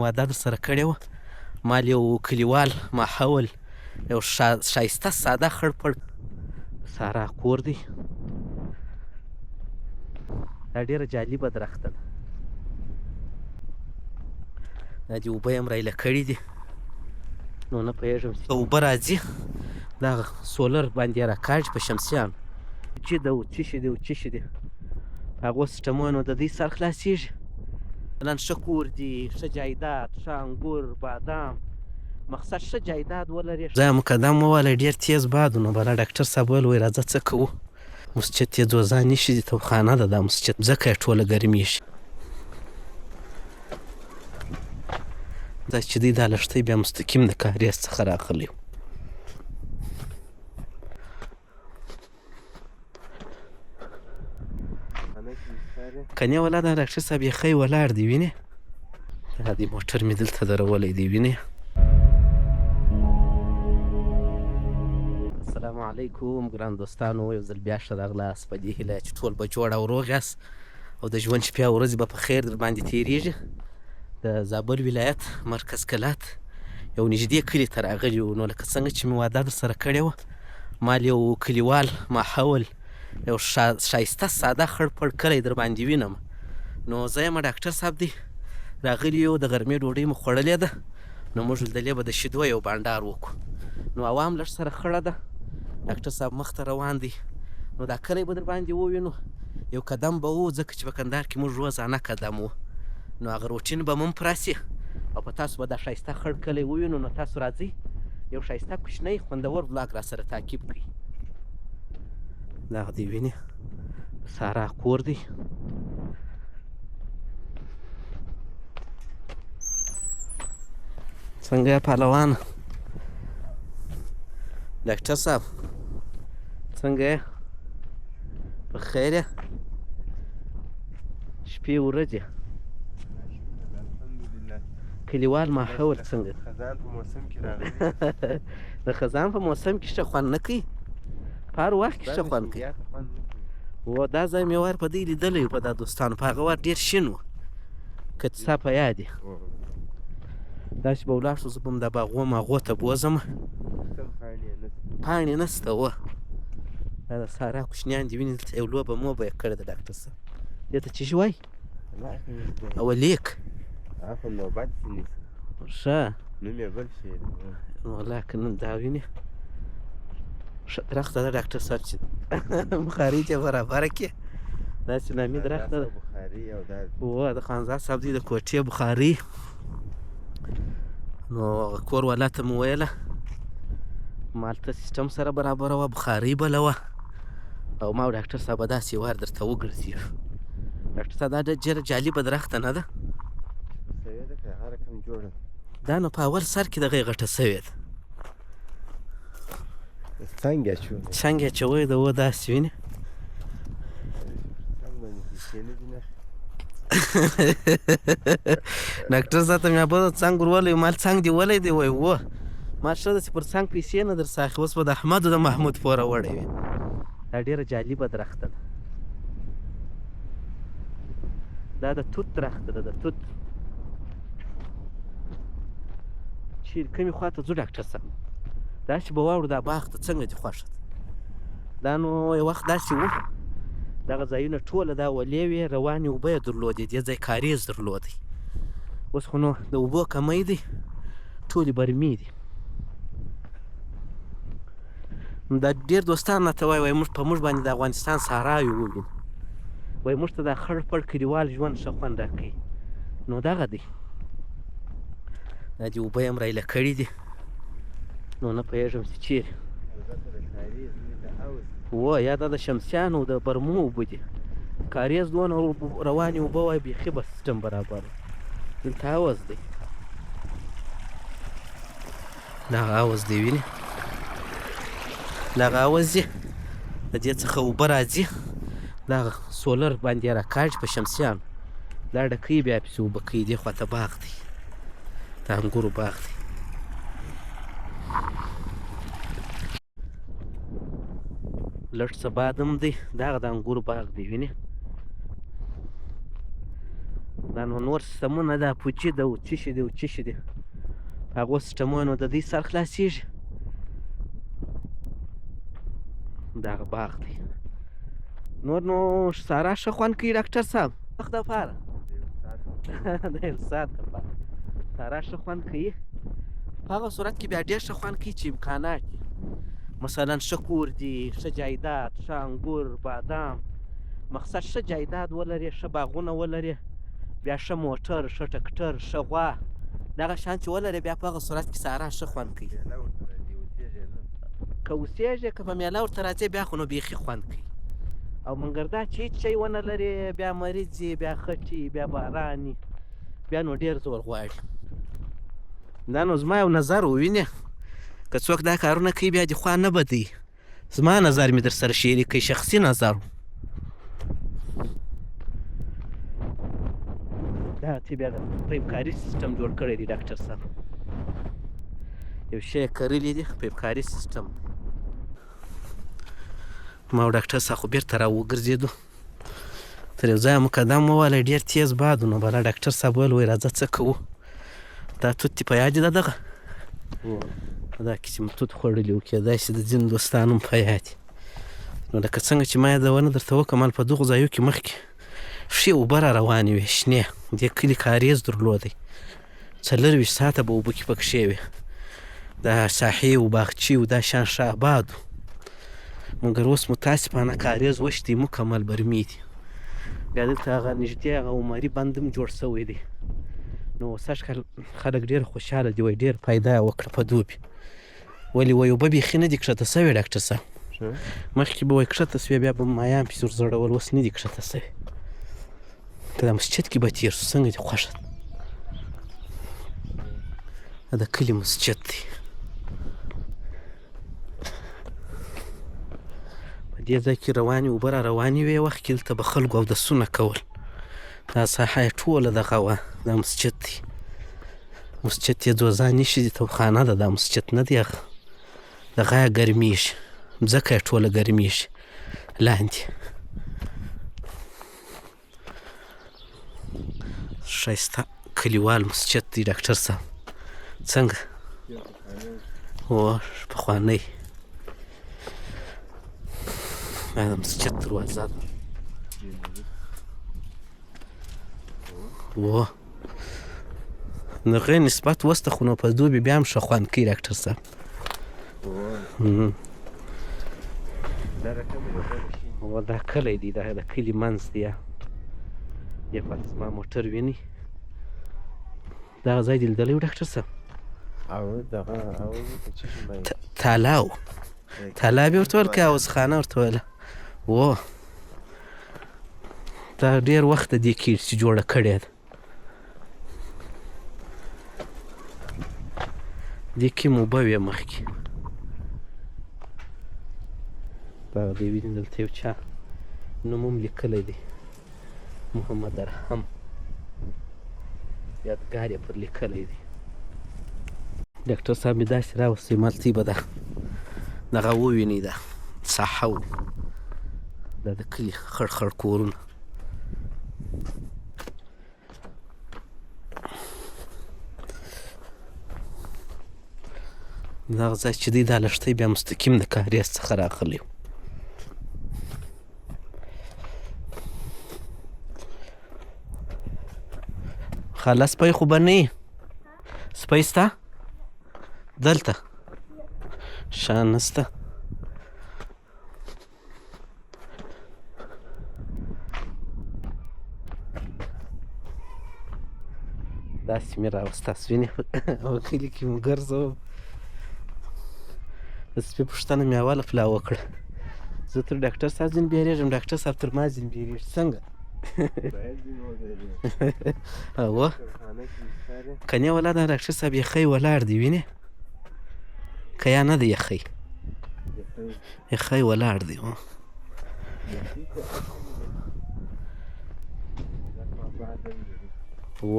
واده در سره کړې وه. مال یو کلیوال ماحول یو ښایسته ساده خړ پړ سارا کور دی. دا ډېره جالبه درخته ده. دا دې اوبه یې هم رایله کړي دي، نو نه پوهېږم چې اوبه راځي دغه سولر باندې یې راکاږي په شمسیانو. چې ده و څه شي دي و څه شي دي په هغو سیسټمونو د دوی سر خلاصېږي. مثلا ښه کور دي، ښه جایداد، ښه انګور، بادام، مقصد ښه جایداد ولري. ځای مقدم ووالی ډېر تیز باد و، نو بلا ډاکټر صاحب ویل وایي راځه څه کوو. مسجد ته ځو ځان نشي دي، توخانه ده دا مسجد، ځکه یې ټوله ګرمېږي. دا چې دی دا لښتی بیا مستقیم د کاریز څخه راغلی و. کنې ولا دا ډاکټر صاحب یې ښی ولاړ دی وینې. دا دې موټر مې دلته درولی دی وینې. السلام علیکم ګران دوستانو، یو ځل بیا ښه راغلاست په دې هیله چې ټول به جوړ او روغ یاست او د ژوند شپې او ورځې به په خیر در باندې تېرېږي. د زابل ولایت مرکز کلات یو نږدې کلي ته راغلي وو. نو لکه څنګه چې مې واده در سره کړې وه، مال یو کلیوال ماحول یو ښایسته ساده خړ پړ کلی در باندې وینم. نو زه یم ډاکټر صاحب دی راغلي یو، د غرمې ډوډۍ مو خوړلې ده. نو موږ دلې به د شیدو یو بانډار وکړو. نو عوام لږ سره خړه ده، ډاکټر صاحب مخ ته روان دی. نو دا کلی به در باندې ووینو، یو قدم به و، ځکه چې په کندهار کې موږ روزانه قدم وو. نو هغه روټین به هم پوره سي او په تاسو به دا ښایسته خړ کلی ووینو. نو تاسو راځئ یو ښایسته کوچنی خوندور بلاګ را سره تعقیب کړئ. دغه دی وینې سارا کور دی. څنګه یې پهلوانه ډاکټر صاحب، څنګه یې په خیر یې؟ شپې ورځې کلیوال ماحول څنګه؟ خزان په موسم کې راغلی. د خزان په موسم کې ښه خوند نه کوي، په هر وخت کې ښه خوند کوي. و دا ځای مې وار په دی لیدلی په دا دوستانو، په هغه وار ډېر شین و، که ستا په یاد یې. داسې به ولاړ شو، زه به هم دا باغو ماغو ته بوځم، پاڼې نسته وه. دا د سارا کوچنیان دي وینې، دلته یو لوبه موبه یې کړې ده ډاکټر صاحب. دې ته څه شي وایي؟ او لیک ښه نوم یې بل شی دی. والله که نن دا وینې ښه درخته ده ډاکټر صاحب، چې بخاري ته برابره کړې. داسې نامي درخته ده بخاري او دا و د خانزاد صاحب دی د کوټې بخاري. نو کور والا ته مې ویله مالته سیسټم سره برابره وه، بخاري بله وه. او ما ډاکټر صاحب به داسې وار درته وګرځېږو. ډاکټر صاحب دا ډېره جالبه درخته نه ده؟ دا نو په اول سر کې دغه یې غټه سوې ده، څنګه اچوي څنګه یې اچوی ده و داسې وینې. ډاکټر صاحب ته مې ابه څنګ ور ولی، مال څنګ دې ولی دی؟ وایي و ما ښه ده چې پر څنګ پیسې نه در څه اخلي، اوس به د احمد او د محمود پوره وړی وي. دا ډېره جالبه درخته ده. دا د توت درخته ده، د توت. چیرې کومې خوا ته ځو ډاکټر صاحب؟ داسې به واوړو دا باغ ته، څنګه دې خوښه ده؟ دا نو یو وخت داسې و، دغه ځایونه ټوله دا ولې وې، روانې اوبه یې درلودې، دې ځای کاریز درلودی. اوس خو نو د اوبو کمی دی، ټولې برمې دي. دا ډېر دوستان راته وایي موږ په موږ باندې د افغانستان صحراوې ووینو، وایي موږ ته دا خړ پړ کلیوال ژوند ښه خوند راکوي. نو دغه دی، دا دې اوبه یې هم رایله کړي دي. نو نه پوهېږم چې چیرې و، یا دا د شمسیانو د برمو اوبه دي. کاریز دونه روانې اوبه وایي بیخي به سیسټم برابر. دلته حوض دی، دغه حوض دی وینې، دغه حوض دی، د دې څخه اوبه راځي، دغه سولر باندې یې راکاږي په شمسیانو. دا ډکوي بیا پسې اوبه کوي. دې خوا ته باغ دی، د انګورو باغ دی. لږ څه باد هم دی، دغه د انګورو باغ دی وینې. دا نو نور سیستمونه دا پوچي ده او څه شي دي او څه شي دي په هغو سیستمونو نو د دوی سر خلاصېږي دغه باغ دی نور نو سارا ښه خوند کوي ډاکټر صاحب وخت دپاره د یو ساعت دپاره سارا ښه خوند کوي په هغه صورت کې بیا ډېر ښه خوند کوي چې امکانات دي مثلا ښه کور دي ښه جایداد ښه انګور بادام مقصد ښه جایداد ولري ښه باغونه ولري بیا ښه موټر ښه ټکټر ښه غوا دغه شیان چې ولري بیا په هغه صورت کې سارا ښه خوند کوي که اوسېږي که په میله ورته راځي بیا خو نو بیخي خوند کوي او مګر دا چې هېڅ شی ونه لري بیا مریض بیا خټي بیا باراني بیا نو ډېر زور غواړي دا نو زما یو نظر ووینې که څوک دا کارونه کوي بیا دې خوا نه بدوي زما نظر مې در سره شریک کوي شخصي نظر دا ته بیا د پیپکاري سیستم جوړ کړی دی ډاکټر صاحب یو شی یې کرلی دی پیپکاري سیستم ما او ډاکټر صاحب خو بېرته را وګرځېدو تر یو ځایه مو قدم ووالی ډېر تیز باد و نو بلا ډاکټر صاحب ویل وایي راځه څه کوو دا توت دې په یاد دي دا دغه دا کې چې مو توت خوړلي و کېدای شي د ځینو دوستانو هم په یاد دي نو لکه څنګه چې ما یادونه درته وکړم هلته په دغو ځایو کې مخکې ښې اوبه را روانې وې شنې دې کلي کاریز درلودی 24 ساعته به اوبه کې پکښې وې دا ساحې و باغچې و دا شان ښه آباد و مګر اوس متاسفانه کاریز وشتی مکمل برمې دي بیا دلته هغه نږدې هغه عمري بند هم جوړ شوی دی نو سږ کال خلک ډېر خوشحاله دي وایي ډېر فایده یې وکړه په دوبي ولې وایي اوبه بیخي نه دي کښته شوې ډاکټر صاحب مخکې به وایي کښته شوې بیا به مایان پسې ورزړول اوس نه دي کښته شوې په دا مسجد کې به تېر شو څنګه دې خوښه ده د کلي مسجد دی په دې ځای کې روانې اوبه را روانې وې وخت کې دلته به خلکو اودسونه کول دا ساحه یې ټوله دغه وه دا مسجد دی مسجد یې دوزا نشي دي توخانه ده دا مسجد نه دی هغه دغه یې ګرمېږي مځکه یې ټوله ګرمېږي لاندې ښایسته کلیوال مسجد دی ډاکټر صاحب څنګه و پخوانی دا د مسجد دروازه ده و د هغې نسبت وسته خو نو په دوبي بیا هم ښه خوند کوي ډاکټر صاحب و دا کلی دی دا د کلي منځ دی دې پاس زما موټر ویني دغه ځای دې لیدلی و ډاکټر صاحب تالا و تالا بې ورته ویل که حوضخانه ورته ویله و دا ډېر وخت د دې کېږي چې جوړه کړې ده دې کې مو اوبه وې مخکې دغه دی ویني دلته یو چا نوم هم لیکلی دی محمد ارحم یادګار یې پر لیکلی دی ډاکټر صاحب مې داسې راوستئ مالتې به دغه ووینئ دا ساحه و دا د کلي خړ خړ کورونه دغه ځای چې دی دا لښتی بیا مستقیم د کاریز څخه راغلی و خاله سپی خو به نه یې سپی سته دلته شان نسته داسې مې راوسته سوینې په کلي کې مو ګرځوم د سپي پوښتنه مې اوله پلا وکړه زه تر ډاکټر صاحب ځینې بیریږم ډاکټر صاحب تر ما ځینې بیریږي څنګه اوه کنې ولا دا ډاکټر صاحب یخی ولاړ دی وینې که یا نه دی یخی یخی ولاړ دی و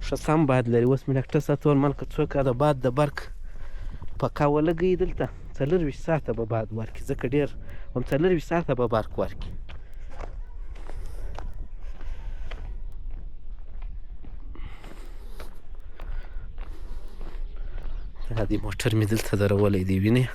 ښه سم باد لري اوس مې ډاکټر صاحب ته وویل ملکه څوک د باد د برق پکه ولګوي دلته 24 ساعته به باد ورکړي ځکه ډېر هم 24 ساعته به برق ورکړي دا دې موټر مې دلته درولی دی وینې